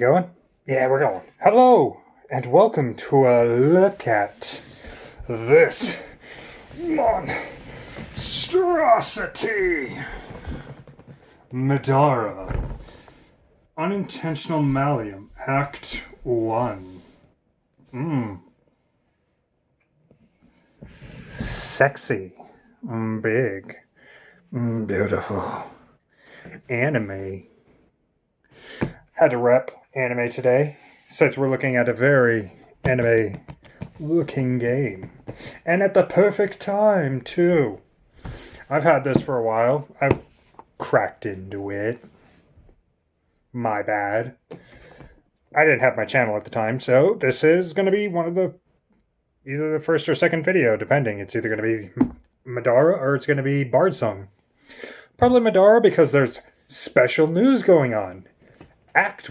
Going? Yeah, we're going. Hello, and welcome to a look at this monstrosity. Middara. Unintentional Malleum, Act 1. Sexy. Big. Beautiful. Anime. Had to rep anime today, since we're looking at a very anime looking game. And at the perfect time, too. I've had this for a while. I've cracked into it. My bad. I didn't have my channel at the time, so this is going to be one of either the first or second video, depending. It's either going to be Middara or it's going to be Bard Song. Probably Middara because there's special news going on. Act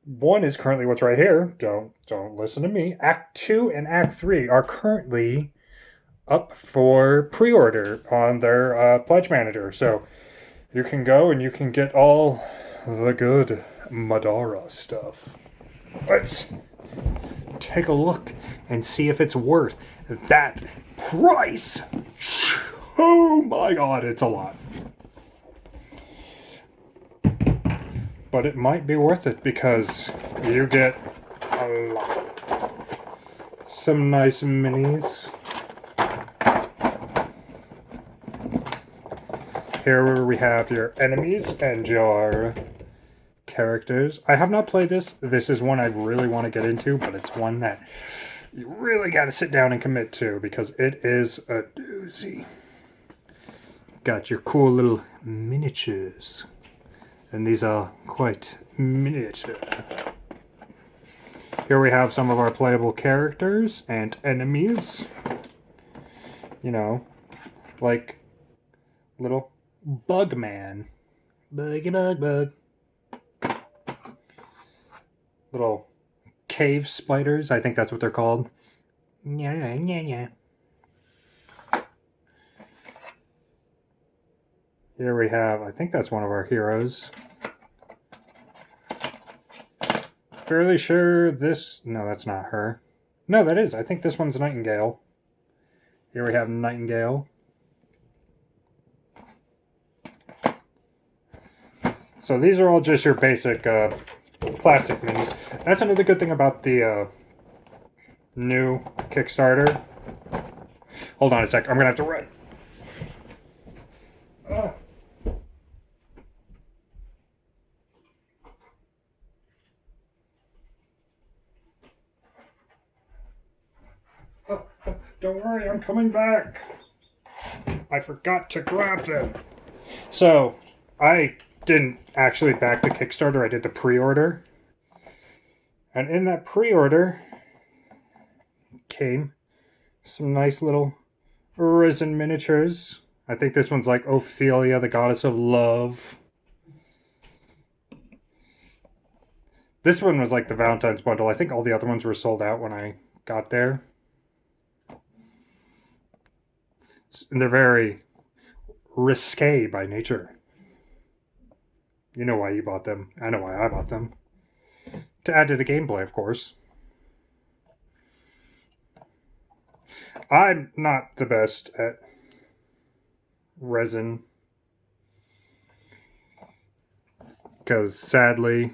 1 is currently what's right here. Don't listen to me. Act 2 and Act 3 are currently up for pre-order on their pledge manager. So you can go and you can get all the good Middara stuff. Let's take a look and see if it's worth that price. Oh my god, it's a lot. But it might be worth it because you get a lot. Some nice minis. Here we have your enemies and your characters. I have not played this. This is one I really want to get into, but it's one that you really got to sit down and commit to because it is a doozy. Got your cool little miniatures. And these are quite miniature. Here we have some of our playable characters and enemies. You know, like little bug man. Buggy bug. Little cave spiders, I think that's what they're called. Yeah. Here we have, I think that's one of our heroes. Fairly sure this, no, that's not her. No, that is, I think this one's Nightingale. Here we have Nightingale. So these are all just your basic plastic minis. That's another good thing about the new Kickstarter. Hold on a sec, I'm gonna have to run. Don't worry, I'm coming back. I forgot to grab them. So, I didn't actually back the Kickstarter, I did the pre-order. And in that pre-order came some nice little resin miniatures. I think this one's like Ophelia, the goddess of love. This one was like the Valentine's bundle. I think all the other ones were sold out when I got there. And they're very risque by nature. You know why you bought them. I know why I bought them. To add to the gameplay, of course. I'm not the best at resin. Because sadly,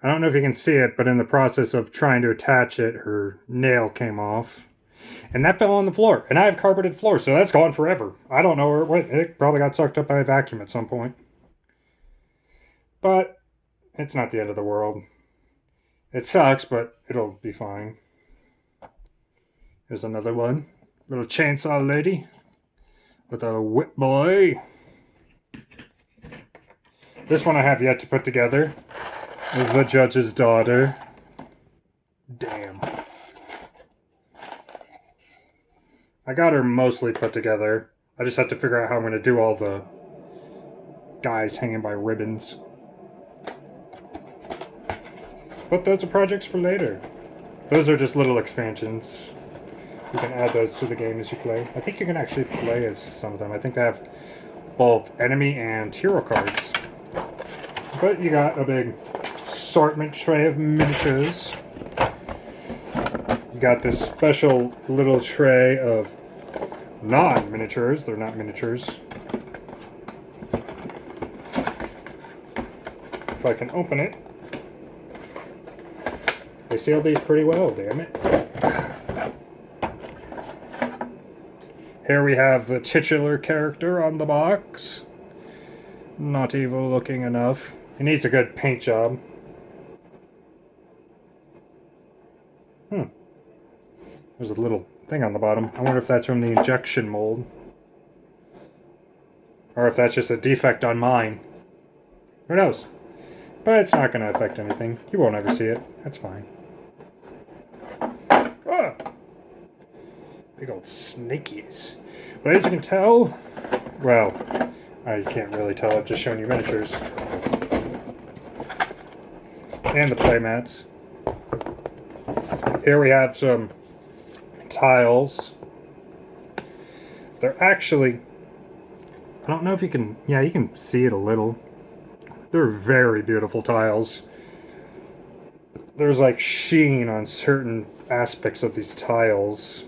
I don't know if you can see it, but in the process of trying to attach it, her nail came off. And that fell on the floor. And I have carpeted floors, so that's gone forever. I don't know where it went. It probably got sucked up by a vacuum at some point. But it's not the end of the world. It sucks, but it'll be fine. Here's another one. Little chainsaw lady. With a whip boy. This one I have yet to put together. The judge's daughter. Damn. I got her mostly put together. I just have to figure out how I'm going to do all the guys hanging by ribbons. But those are projects for later. Those are just little expansions. You can add those to the game as you play. I think you can actually play as some of them. I think they have both enemy and hero cards. But you got a big assortment tray of miniatures. You got this special little tray of non-miniatures. They're not miniatures. If I can open it. They sealed these pretty well, damn it. Here we have the titular character on the box. Not evil looking enough. He needs a good paint job. There's a little thing on the bottom. I wonder if that's from the injection mold. Or if that's just a defect on mine. Who knows? But it's not going to affect anything. You won't ever see it. That's fine. Ah! Big old snakies. But as you can tell, well, I can't really tell. I've just shown you miniatures. And the playmats. Here we have some tiles. They're actually, I don't know if you can, yeah, you can see it a little. They're very beautiful tiles. There's like sheen on certain aspects of these tiles.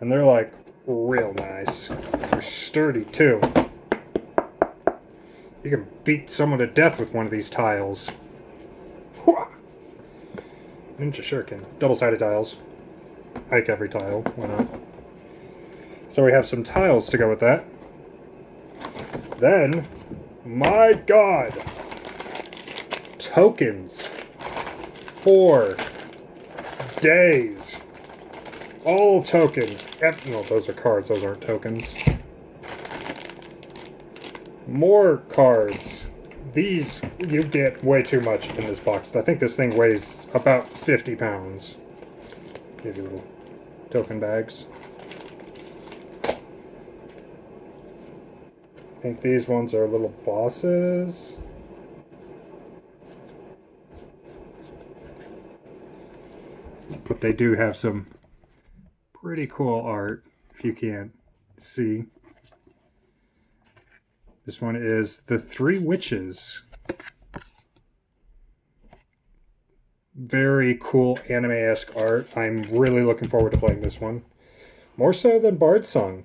And they're like real nice. They're sturdy too. You can beat someone to death with one of these tiles. Ninja Shuriken. Double-sided tiles. I like every tile. Why not? So we have some tiles to go with that. Then, my god! Tokens. For days. All tokens. No, those are cards. Those aren't tokens. More cards. These, you get way too much in this box. I think this thing weighs about 50 pounds. Give you little token bags. I think these ones are little bosses. But they do have some pretty cool art, if you can't see. This one is The Three Witches. Very cool anime-esque art. I'm really looking forward to playing this one. More so than Bard's Song.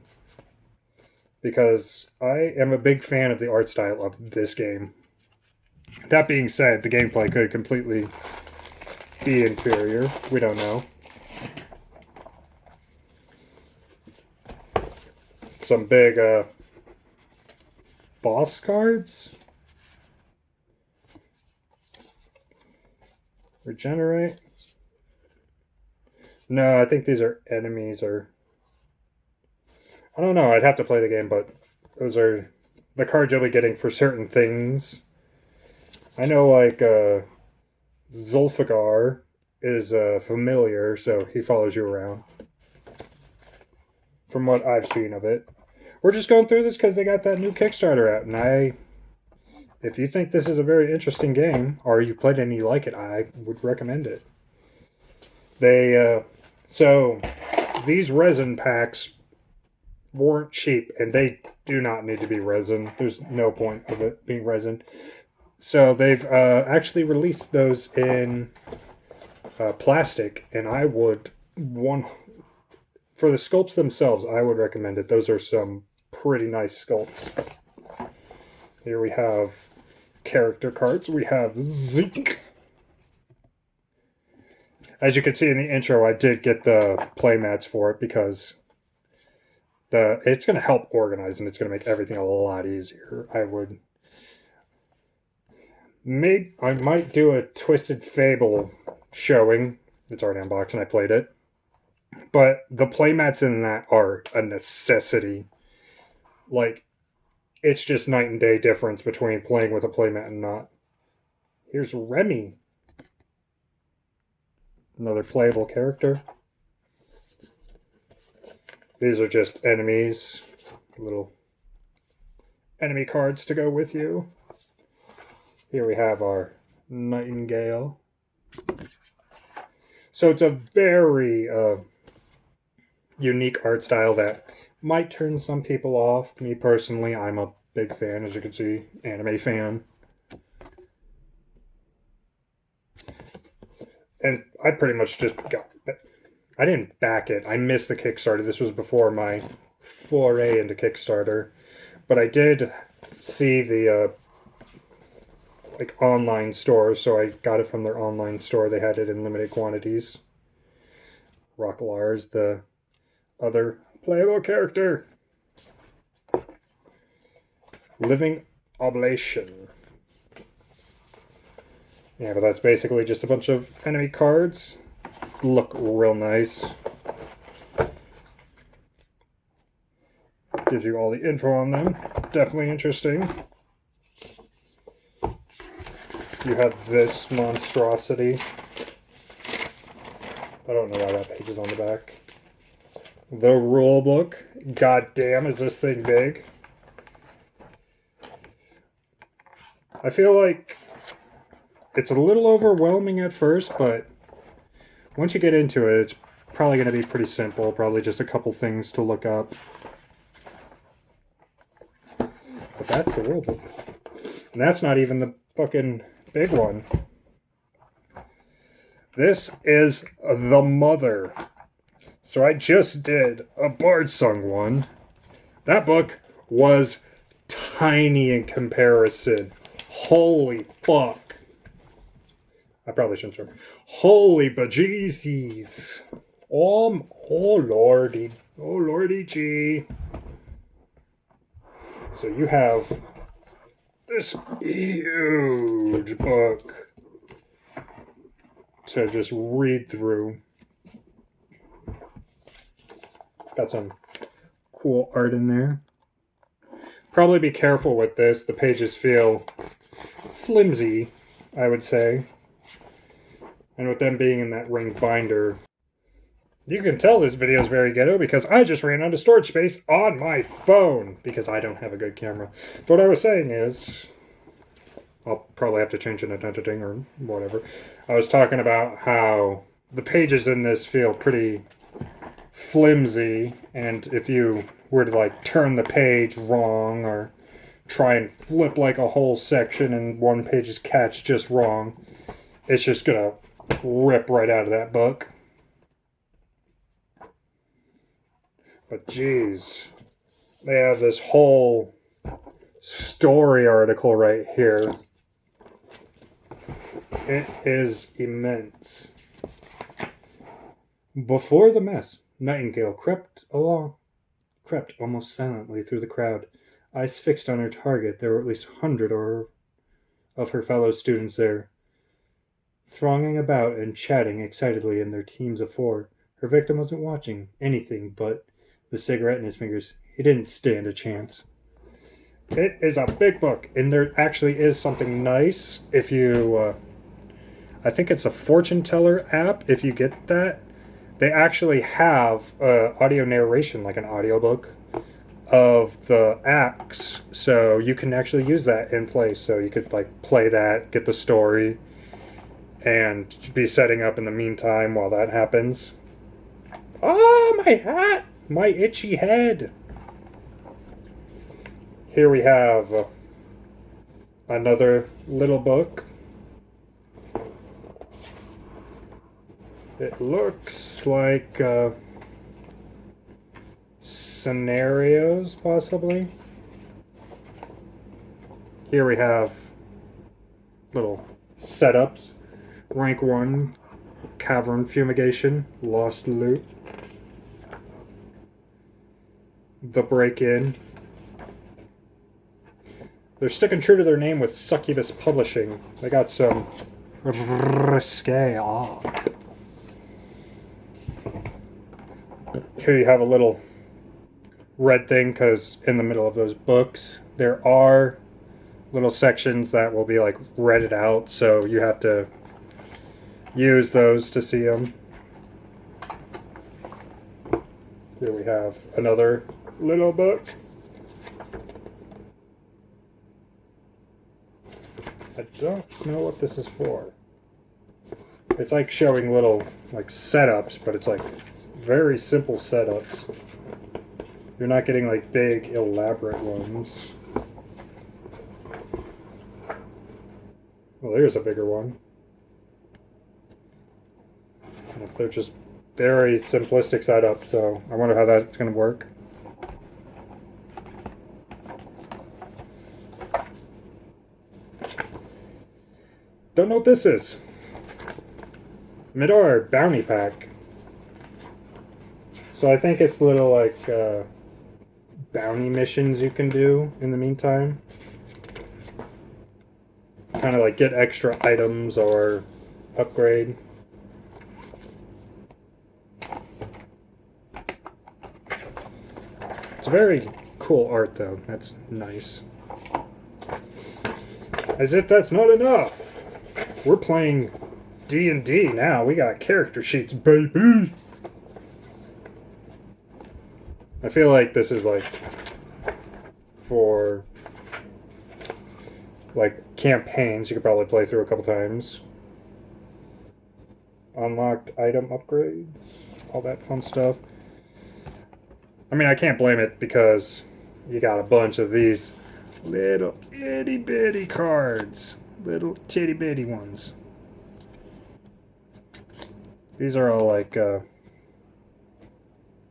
Because I am a big fan of the art style of this game. That being said, the gameplay could completely be inferior. We don't know. Some big, boss cards? Regenerate? No, I think these are enemies or... I don't know, I'd have to play the game, but those are the cards you'll be getting for certain things. I know, like, Zulfigar is familiar, so he follows you around. From what I've seen of it. We're just going through this because they got that new Kickstarter out, and if you think this is a very interesting game, or you've played it and you like it, I would recommend it. So, these resin packs weren't cheap, and they do not need to be resin. There's no point of it being resin. So, they've actually released those in plastic, and I would, for the sculpts themselves, I would recommend it. Those are some pretty nice sculpts. Here we have character cards. We have Zeke. As you can see in the intro, I did get the playmats for it because it's going to help organize and it's going to make everything a lot easier. I might do a Twisted Fable showing. It's already unboxed and I played it. But the playmats in that are a necessity. Like, it's just night and day difference between playing with a playmat and not. Here's Remy. Another playable character. These are just enemies. Little enemy cards to go with you. Here we have our Nightingale. So it's a very unique art style that might turn some people off. Me personally, I'm a big fan, as you can see, anime fan. And I pretty much just got. I didn't back it. I missed the Kickstarter. This was before my foray into Kickstarter, but I did see the like online store, so I got it from their online store. They had it in limited quantities. Rocklar's the other playable character. Living Oblation. Yeah, but that's basically just a bunch of enemy cards. Look real nice. Gives you all the info on them. Definitely interesting. You have this monstrosity. I don't know why that page is on the back. The rule book. God damn, is this thing big? I feel like it's a little overwhelming at first, but once you get into it, it's probably going to be pretty simple. Probably just a couple things to look up. But that's the rule book. And that's not even the fucking big one. This is The Mother. So I just did a Bard Sung one. That book was tiny in comparison. Holy fuck. I probably shouldn't swear. Holy bejesus. Oh lordy. Oh lordy gee. So you have this huge book to just read through. Got some cool art in there. Probably be careful with this. The pages feel flimsy, I would say. And with them being in that ring binder, you can tell this video is very ghetto because I just ran out of storage space on my phone because I don't have a good camera. But what I was saying is, I'll probably have to change it in editing or whatever. I was talking about how the pages in this feel pretty flimsy, and if you were to like turn the page wrong or try and flip like a whole section and one page's catch just wrong, it's just gonna rip right out of that book. But geez, they have this whole story article right here. It is immense. Before the mess, Nightingale crept almost silently through the crowd, eyes fixed on her target. There were at least 100 of her fellow students there, thronging about and chatting excitedly in their teams of four. Her victim wasn't watching anything but the cigarette in his fingers. He didn't stand a chance. It is a big book, and there actually is something nice if you, I think it's a fortune teller app, if you get that. They actually have audio narration, like an audiobook of the acts, so you can actually use that in play. So you could like play that, get the story, and be setting up in the meantime while that happens. Oh, my hat! My itchy head! Here we have another little book. It looks like scenarios, possibly. Here we have little setups. Rank 1, Cavern Fumigation, Lost Loot. The Break-In. They're sticking true to their name with Succubus Publishing. They got some risque art. Here you have a little red thing because in the middle of those books there are little sections that will be like redded out, so you have to use those to see them. Here we have another little book. I don't know what this is for. It's like showing little like setups, but it's like very simple setups. You're not getting like big elaborate ones. Well, there's a bigger one. They're just very simplistic setup, so I wonder how that's going to work. Don't know what this is. Middara Bounty Pack. So I think it's little like bounty missions you can do in the meantime. Kind of like get extra items or upgrade. It's a very cool art though. That's nice. As if that's not enough. We're playing D&D now. We got character sheets, baby. I feel like this is like for like campaigns you could probably play through a couple times. Unlocked item upgrades, all that fun stuff. I mean, I can't blame it because you got a bunch of these little itty bitty cards. Little titty bitty ones. These are all like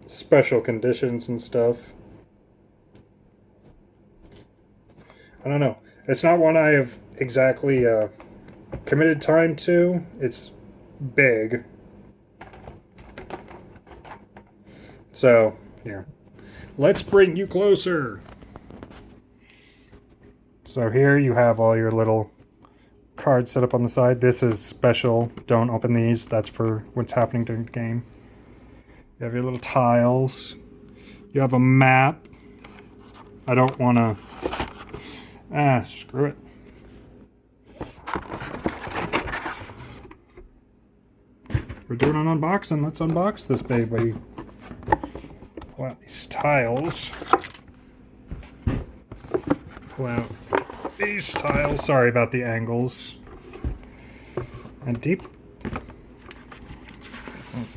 special conditions and stuff. I don't know. It's not one I have exactly committed time to. It's big. So, here. Let's bring you closer. So here you have all your little cards set up on the side. This is special. Don't open these. That's for what's happening during the game. You have your little tiles. You have a map. I don't want to... screw it. We're doing an unboxing. Let's unbox this baby. Pull out these tiles. Pull out these tiles. Sorry about the angles. And deep.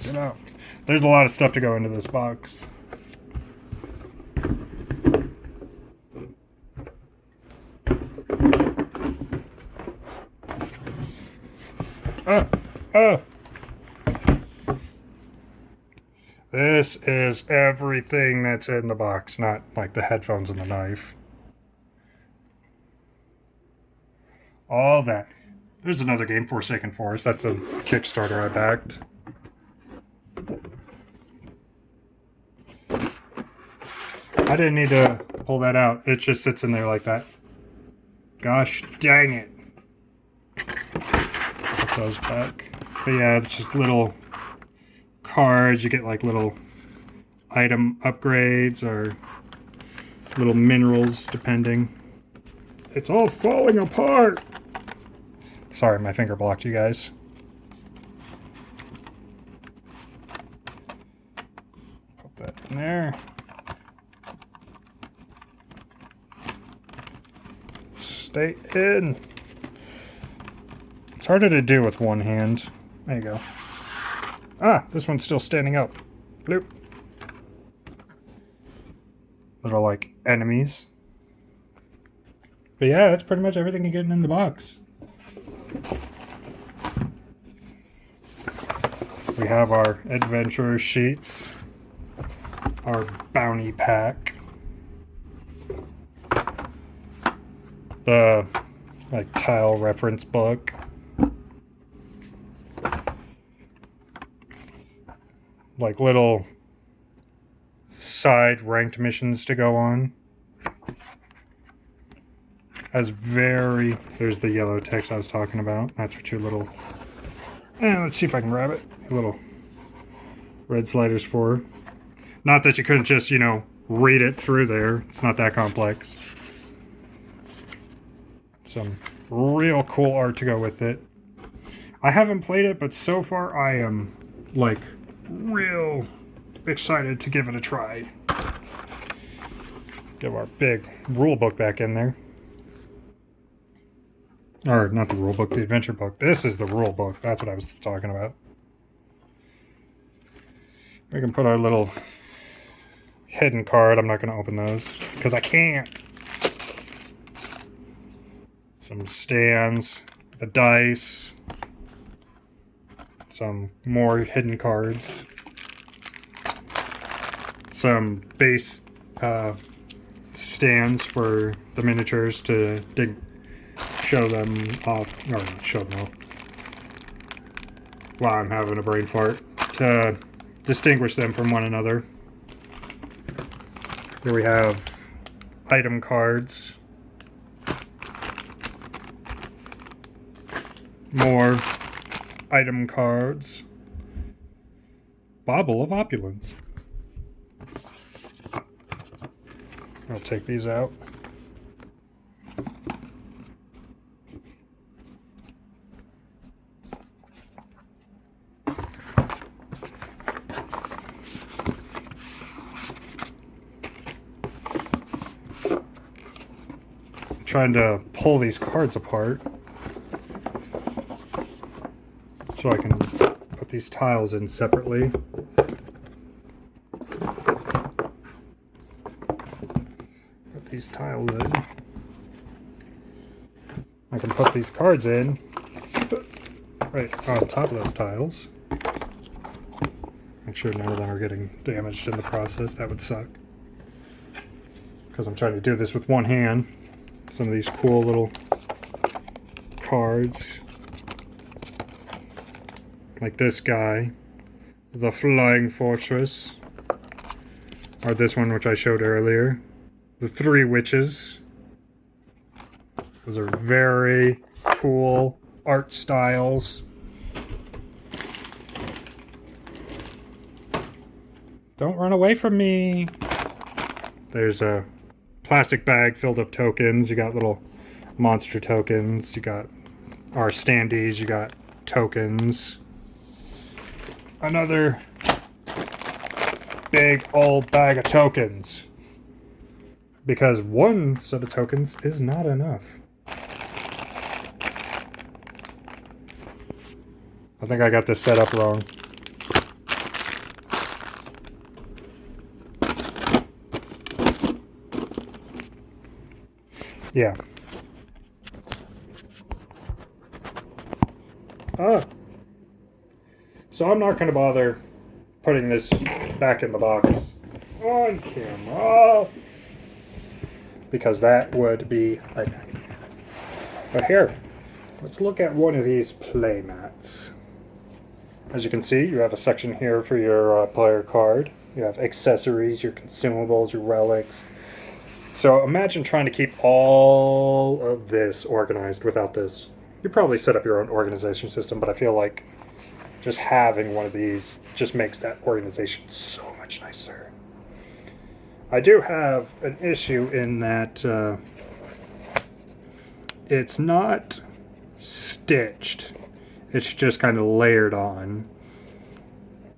Get out. There's a lot of stuff to go into this box. This is everything that's in the box, not like the headphones and the knife. All that. There's another game, Forsaken Forest. That's a Kickstarter I backed. I didn't need to pull that out. It just sits in there like that. Gosh dang it. Put those back. But yeah, it's just little cards. You get like little item upgrades or little minerals depending. It's all falling apart. Sorry, my finger blocked you guys. Put that in there. Stay in. It's harder to do with one hand. There you go. Ah, this one's still standing up. Bloop. Those are like enemies. But yeah, that's pretty much everything you're getting in the box. We have our adventurer sheets, our bounty pack, the like tile reference book, like little side ranked missions to go on. There's the yellow text I was talking about. That's what your little, let's see if I can grab it. Your little red sliders for. Not that you couldn't just, read it through there. It's not that complex. Some real cool art to go with it. I haven't played it, but so far I am, real excited to give it a try. Give our big rule book back in there. Or, not the rule book, the adventure book. This is the rule book. That's what I was talking about. We can put our little hidden card. I'm not going to open those because I can't. Some stands, the dice, some more hidden cards, some base stands for the miniatures to show them off, or not show them off. Wow, I'm having a brain fart. To distinguish them from one another. Here we have item cards. More item cards. Bauble of Opulence. I'll take these out. I'm trying to pull these cards apart so I can put these tiles in separately. Put these tiles in. I can put these cards in right on top of those tiles. Make sure none of them are getting damaged in the process. That would suck. Because I'm trying to do this with one hand. Some of these cool little cards. Like this guy. The Flying Fortress. Or this one which I showed earlier. The Three Witches. Those are very cool art styles. Don't run away from me. There's a plastic bag filled of tokens. You got little monster tokens. You got our standees. You got tokens. Another big old bag of tokens. Because one set of tokens is not enough. I think I got this set up wrong. Yeah. So I'm not going to bother putting this back in the box on camera. Because that would be a nightmare. But here, let's look at one of these play mats. As you can see, you have a section here for your player card. You have accessories, your consumables, your relics. So imagine trying to keep all of this organized without this. You probably set up your own organization system, but I feel like just having one of these just makes that organization so much nicer. I do have an issue in that it's not stitched. It's just kind of layered on.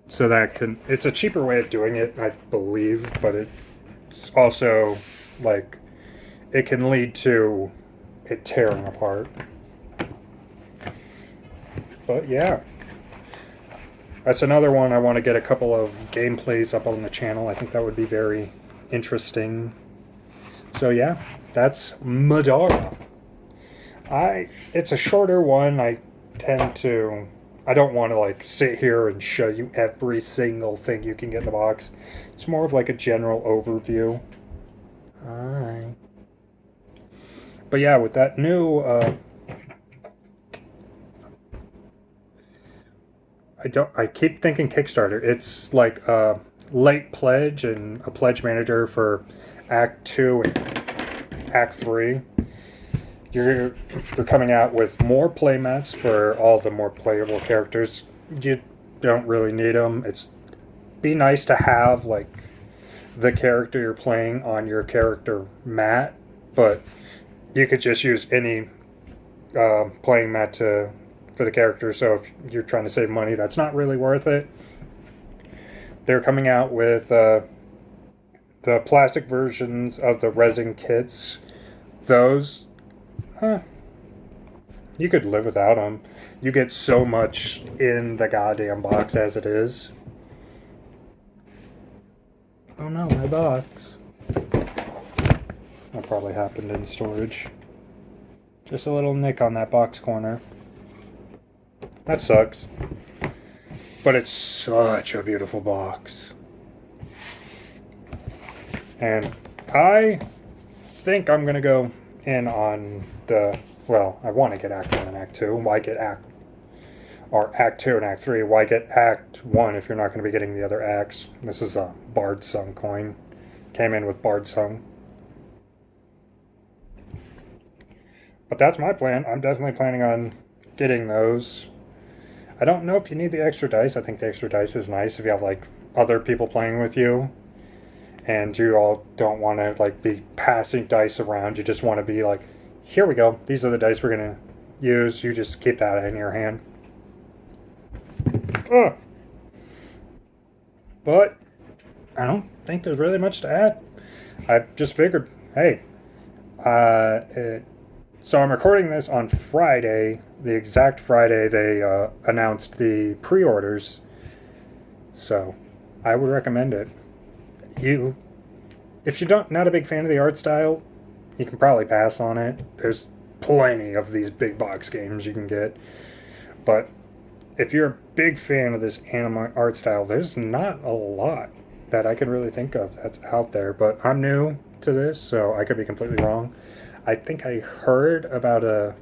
So that it's a cheaper way of doing it, I believe, but it's also like it can lead to it tearing apart. But yeah. That's another one I want to get a couple of gameplays up on the channel. I think that would be very interesting. So yeah, that's Middara. It's a shorter one. I don't want to like sit here and show you every single thing you can get in the box. It's more of like a general overview. Alright. But yeah, with that new I keep thinking Kickstarter. It's like a late pledge and a pledge manager for Act 2 and Act 3. They're coming out with more playmats for all the more playable characters. You don't really need them. It's be nice to have like the character you're playing on your character mat, but you could just use any playing mat for the character. So if you're trying to save money, that's not really worth it. They're coming out with the plastic versions of the resin kits. Those, you could live without them. You get so much in the goddamn box as it is. Oh no, my box. That probably happened in storage. Just a little nick on that box corner. That sucks. But it's such a beautiful box. And I think I'm going to go in on the... Well, I want to get Act 1 and Act 2. Why get Act 2 and Act 3? Why get Act 1 if you're not going to be getting the other acts? This is a Bard Sung coin. Came in with Bard Sung. But that's my plan. I'm definitely planning on getting those. I don't know if you need the extra dice. I think the extra dice is nice if you have like other people playing with you and you all don't want to like be passing dice around. You just want to be like, here we go. These are the dice we're going to use. You just keep that in your hand. Ugh. But I don't think there's really much to add. I just figured, hey, so I'm recording this on Friday, the exact Friday they announced the pre-orders. So I would recommend it. If you're not a big fan of the art style, you can probably pass on it. There's plenty of these big box games you can get. But if you're a big fan of this anime art style, there's not a lot that I can really think of that's out there. But I'm new to this, so I could be completely wrong. I think I heard about a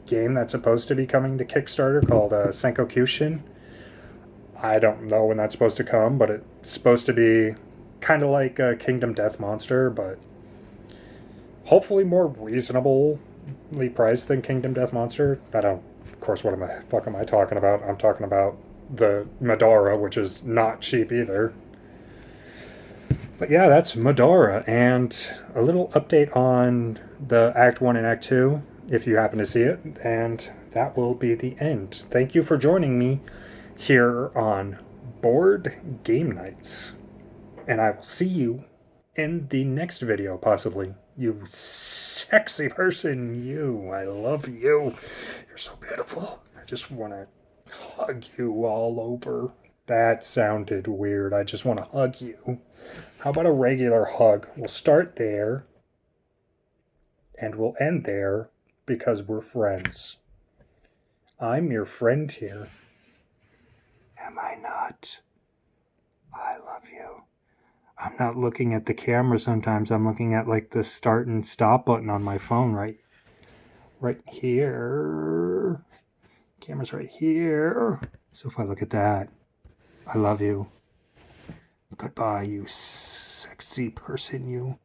game that's supposed to be coming to Kickstarter called Senkokushin. I don't know when that's supposed to come, but it's supposed to be kind of like Kingdom Death Monster, but hopefully more reasonably priced than Kingdom Death Monster. Of course, what fuck am I talking about? I'm talking about the Middara, which is not cheap either. But yeah, that's Middara, and a little update on the Act 1 and Act 2, if you happen to see it, and that will be the end. Thank you for joining me here on Board Game Nights, and I will see you in the next video, possibly. You sexy person, you. I love you. You're so beautiful. I just want to hug you all over. That sounded weird. I just want to hug you. How about a regular hug? We'll start there, and we'll end there, because we're friends. I'm your friend here. Am I not? I love you. I'm not looking at the camera sometimes. I'm looking at like the start and stop button on my phone right here. Camera's right here. So if I look at that, I love you. Goodbye, you sexy person, you.